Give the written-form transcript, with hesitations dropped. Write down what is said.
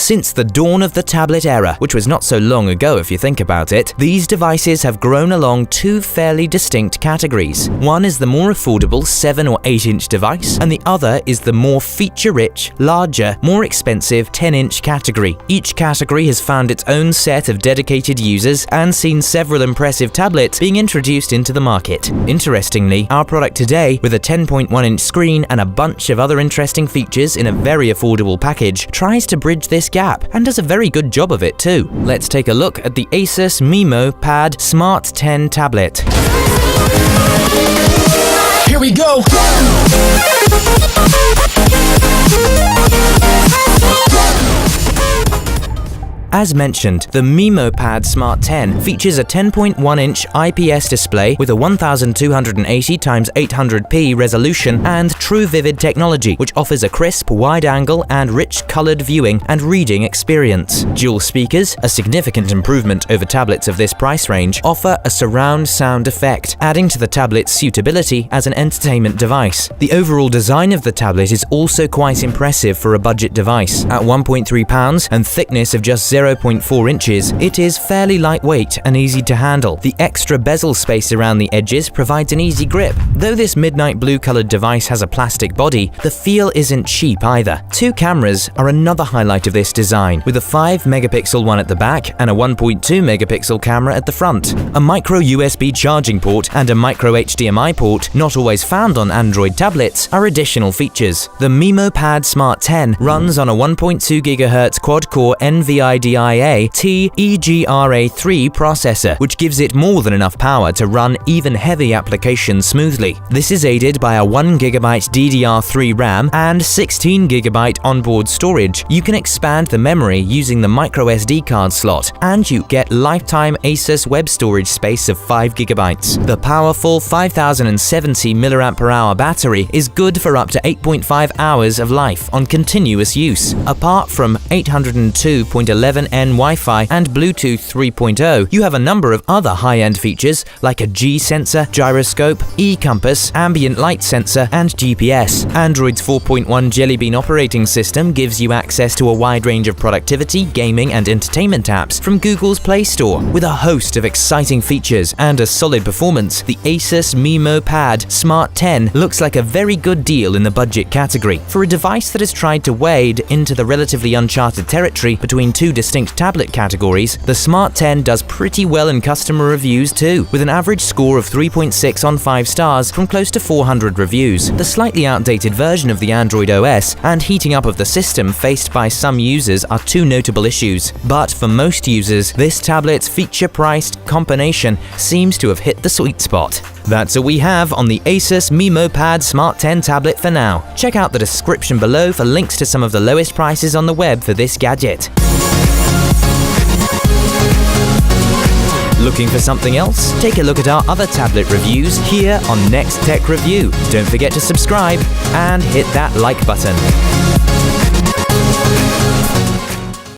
Since the dawn of the tablet era, which was not so long ago if you think about it, these devices have grown along two fairly distinct categories. One is the more affordable 7 or 8-inch device, and the other is the more feature-rich, larger, more expensive 10-inch category. Each category has found its own set of dedicated users and seen several impressive tablets being introduced into the market. Interestingly, our product today, with a 10.1-inch screen and a bunch of other interesting features in a very affordable package, tries to bridge this gap and does a very good job of it too. Let's take a look at the ASUS MeMo Pad Smart 10 tablet. Here we go! As mentioned, the MeMo Pad Smart 10 features a 10.1-inch IPS display with a 1280x800p resolution and True Vivid technology, which offers a crisp, wide-angle and rich colored viewing and reading experience. Dual speakers, a significant improvement over tablets of this price range, offer a surround sound effect, adding to the tablet's suitability as an entertainment device. The overall design of the tablet is also quite impressive for a budget device. At 1.3 pounds and thickness of just 0.4 inches, it is fairly lightweight and easy to handle. The extra bezel space around the edges provides an easy grip. Though this midnight blue colored device has a plastic body, the feel isn't cheap either. Two cameras are another highlight of this design, with a 5-megapixel one at the back and a 1.2-megapixel camera at the front. A micro USB charging port and a micro HDMI port, not always found on Android tablets, are additional features. The MeMo Pad Smart 10 runs on a 1.2 GHz quad-core NVIDIA T-EGRA3 processor, which gives it more than enough power to run even heavy applications smoothly. This is aided by a 1GB DDR3 RAM and 16GB onboard storage. You can expand the memory using the microSD card slot, and you get lifetime ASUS web storage space of 5GB. The powerful 5070 mAh battery is good for up to 8.5 hours of life on continuous use. Apart from 802.11n Wi-Fi and Bluetooth 3.0, you have a number of other high-end features like a G sensor, gyroscope, e-compass, ambient light sensor, and GPS. Android's 4.1 Jelly Bean operating system gives you access to a wide range of productivity, gaming, and entertainment apps from Google's Play Store. With a host of exciting features and a solid performance, the ASUS MeMo Pad Smart 10 looks like a very good deal in the budget category. For a device that has tried to wade into the relatively uncharted territory between two distinct tablet categories, the Smart 10 does pretty well in customer reviews too, with an average score of 3.6 on 5 stars from close to 400 reviews. The slightly outdated version of the Android OS and heating up of the system faced by some users are two notable issues, but for most users, this tablet's feature-priced combination seems to have hit the sweet spot. That's all we have on the ASUS MeMo Pad Smart 10 tablet for now. Check out the description below for links to some of the lowest prices on the web for this gadget. Looking for something else? Take a look at our other tablet reviews here on Next Tech Review. Don't forget to subscribe and hit that like button.